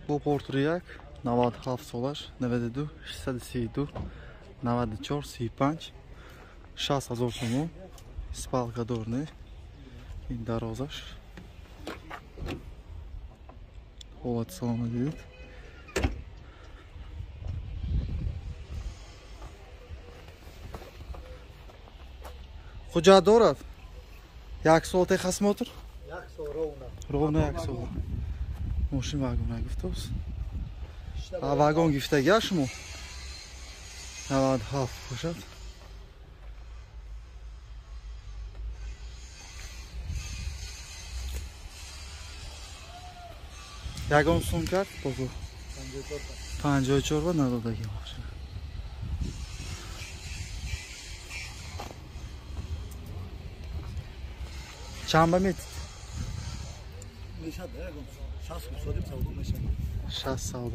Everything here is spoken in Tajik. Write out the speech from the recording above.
Bu Porturiak 97 solar, 92, 62, 94, 65, 6000 so'm. Spalka dorny i darozarz. Holat salonu deyil. Xo'jadorov. Jak sol техосмотр? Jak są równo. Ровно jak sol. Moshin vagonga giftos. Ha vagon giftagashmu. 97 boshad. Yagon so'm kart bozor. 54 va narodagi mashina. Chamba metit. Meşhad ya. Şahs mı sorayım savdu meşhad. Şahs savdo.